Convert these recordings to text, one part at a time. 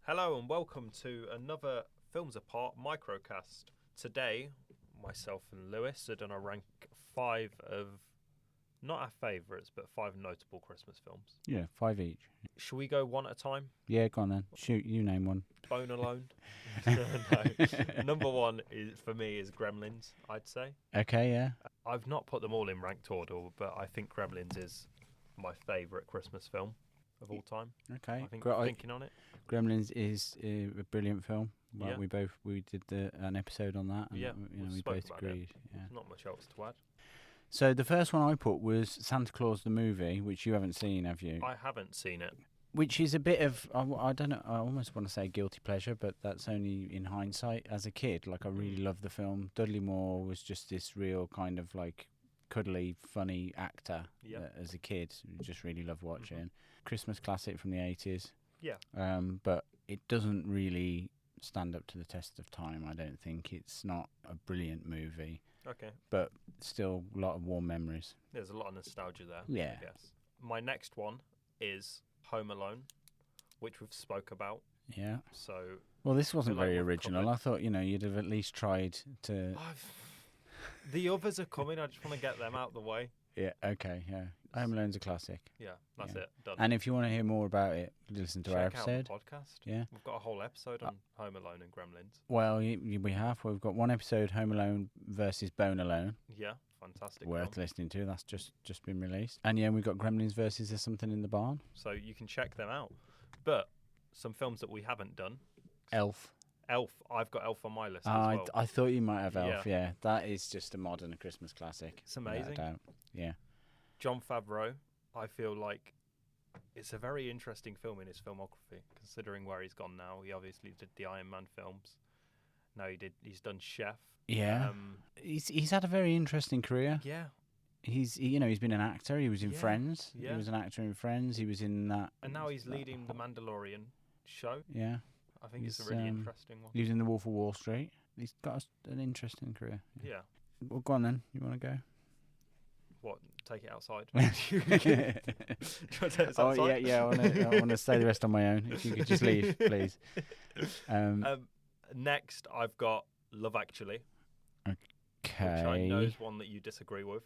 Hello and welcome to another Films Apart Microcast. Today, myself and Lewis are going to rank 5 of, not our favourites, but 5 notable Christmas films. Yeah, 5 each. Should we go one at a time? Yeah, go on then. Shoot, you name one. Bone Alone? No. Number 1 for me is Gremlins, I'd say. Okay, yeah. I've not put them all in ranked order, but I think Gremlins is my favourite Christmas film of all time. Okay. I think thinking on it. Gremlins is a brilliant film. Well, Yeah. we did an episode on that. And, Yeah, we spoke both about agreed. Yeah. Not much else to add. So the first one I put was Santa Claus the movie, which you haven't seen, have you? I haven't seen it. Which is a bit of I don't know. I almost want to say guilty pleasure, but that's only in hindsight. As a kid, like I really loved the film. Dudley Moore was just this real kind of like cuddly, funny actor. Yeah. As a kid, just really loved watching. Christmas classic from the 80s. Yeah. But it doesn't really stand up to the test of time. I don't think it's not a brilliant movie. Okay. But still a lot of warm memories. There's a lot of nostalgia there. Yeah. I guess. My next one is Home Alone, which we've spoke about. Yeah. So. Well, this wasn't like very we've original. covered- I thought, you'd have at least tried to... The others are coming. I just want to get them out the way. Yeah, okay, yeah. Home Alone's a classic. Yeah, that's Yeah. it. Done. And if you want to hear more about it, listen to our Check out the episode. podcast. Yeah. We've got a whole episode on Home Alone and Gremlins. Well, we have. We've got one episode, Home Alone versus Bone Alone. Yeah, fantastic. Worth film. listening to. That's just been released. And yeah, we've got Gremlins versus There's Something in the Barn. So you can check them out. But some films that we haven't done. Elf. Elf. I've got Elf on my list as well. I thought you might have Elf, yeah. That is just a modern Christmas classic. It's amazing. Without a doubt. Yeah. John Favreau, I feel like it's a very interesting film in his filmography, considering where he's gone now. He obviously did the Iron Man films. Now he's done Chef. Yeah. He's had a very interesting career. Yeah. He's been an actor. He was in Friends. Yeah. He was an actor in Friends. He was in that. And now he's leading the Mandalorian show. Yeah. I think it's He's, a really interesting one. He was in The Wolf of Wall Street. He's got an interesting career. Yeah. Well, go on then. You want to go? What? Take it outside? Do you want to take this outside? Oh yeah. I want to say the rest on my own. If you could just leave, please. Next, I've got Love Actually. Okay. Which I know is one that you disagree with,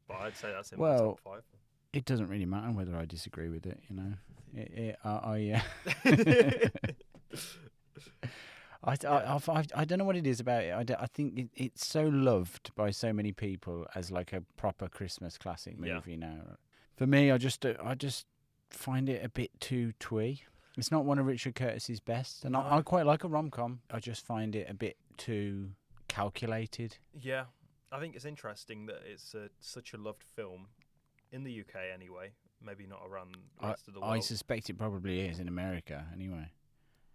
but I'd say that's in my Well, top 5. It doesn't really matter whether I disagree with it. I don't know what it is about it. I think it's so loved by so many people as like a proper Christmas classic movie now. For me, I just find it a bit too twee. It's not one of Richard Curtis's best, and I quite like a rom-com. I just find it a bit too calculated. Yeah, I think it's interesting that it's such a loved film in the UK anyway. Maybe not around the rest of the world. I suspect it probably is in America anyway.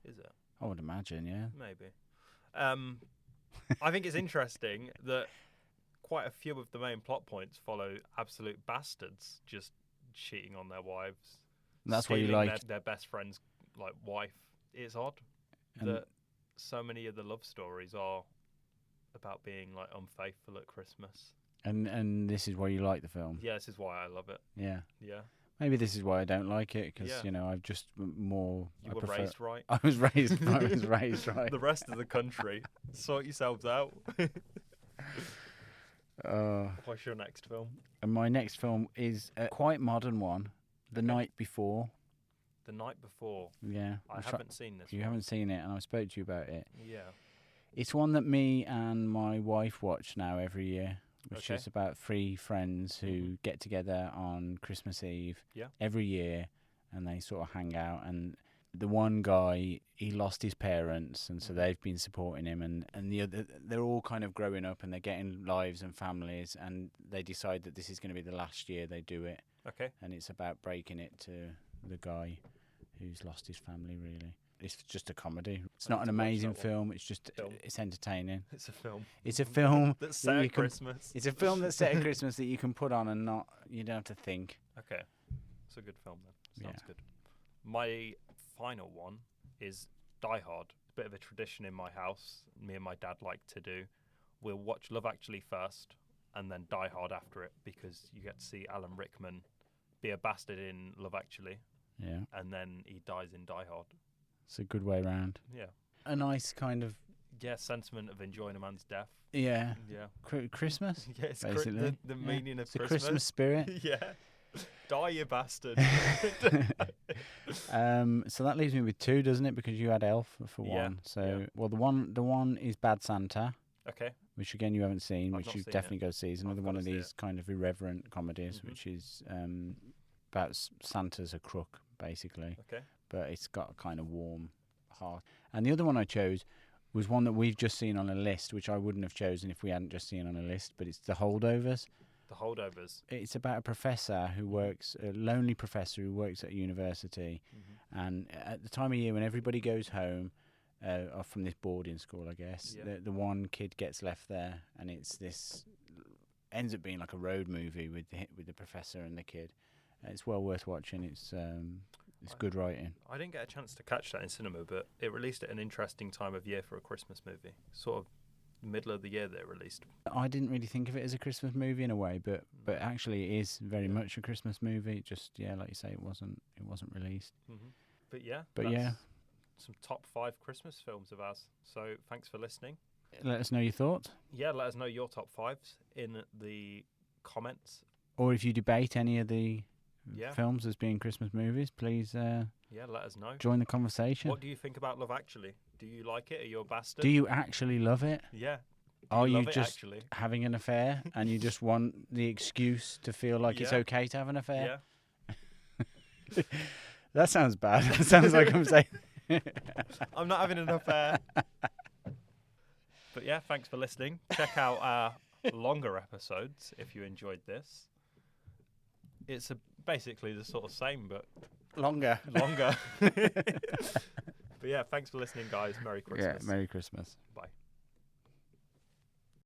Is it? I would imagine, yeah. Maybe. I think it's interesting that quite a few of the main plot points follow absolute bastards just cheating on their wives. And that's why you stealing like their best friend's wife. It's odd that so many of the love stories are about being unfaithful at Christmas. And this is why you like the film. Yeah, this is why I love it. Yeah. Yeah. Maybe this is why I don't like it, because I've just more. You were raised right. I was raised right. The rest of the country, sort yourselves out. What's your next film? And my next film is a quite modern one, The Night Before. The Night Before. Yeah. I haven't seen this. You haven't seen it, and I spoke to you about it. Yeah. It's one that me and my wife watch now every year, which Okay. is about 3 friends who get together on Christmas Eve every year, and they sort of hang out. And the one guy, he lost his parents, and so they've been supporting him, and the other, they're all kind of growing up and they're getting lives and families, and they decide that this is going to be the last year they do it. Okay. And it's about breaking it to the guy who's lost his family, really. It's just a comedy. It's not an amazing film. It's just it's entertaining. It's a film. It's a film that's set at Christmas. It's a film that's set at Christmas that you can put on and you don't have to think. Okay, it's a good film then. Sounds good. My final one is Die Hard. It's a bit of a tradition in my house. Me and my dad like to do. We'll watch Love Actually first, and then Die Hard after it, because you get to see Alan Rickman be a bastard in Love Actually. Yeah. And then he dies in Die Hard. It's a good way round. Yeah. A nice kind of Sentiment of enjoying a man's death. Yeah. Christmas. Yeah, it's basically the meaning of it's the Christmas. Christmas spirit. Yeah. Die, you bastard. So that leaves me with 2, doesn't it? Because you had Elf for Yeah, 1. So well, the one is Bad Santa, Okay. which again you haven't seen, I've which not you seen definitely it. go see. It's another I've one gotta of see these kind of irreverent comedies, Mhm. which is about Santa's a crook, basically. Okay. But it's got a kind of warm heart. And the other one I chose was one that we've just seen on a list, which I wouldn't have chosen if we hadn't just seen on a list, but it's The Holdovers. The Holdovers. It's about a professor who works, a lonely professor who works at a university, and at the time of year when everybody goes home, or from this boarding school, I guess, Yeah. the one kid gets left there, and it's this ends up being like a road movie with the professor and the kid. It's well worth watching. It's good writing. I didn't get a chance to catch that in cinema, but it released at an interesting time of year for a Christmas movie. Sort of middle of the year that it released. I didn't really think of it as a Christmas movie in a way, but actually it is very much a Christmas movie. It just like you say, it wasn't released. But yeah. But that's yeah. Some top 5 Christmas films of ours. So thanks for listening. Let us know your thoughts. Yeah, let us know your top 5s in the comments. Or if you debate any of the Yeah. films as being Christmas movies, please Let us know. join the conversation. What do you think about Love Actually? Do you like it? Are you a bastard? Do you actually love it? Yeah. Are you love it, just actually? having an affair and you just want the excuse to feel like it's Yeah. okay to have an affair? Yeah. That sounds bad. That sounds like I'm saying... I'm not having an affair. But yeah, thanks for listening. Check out our longer episodes if you enjoyed this. It's basically the sort of same, but Longer. longer. But yeah, thanks for listening, guys. Merry Christmas. Yeah, Merry Christmas. Bye.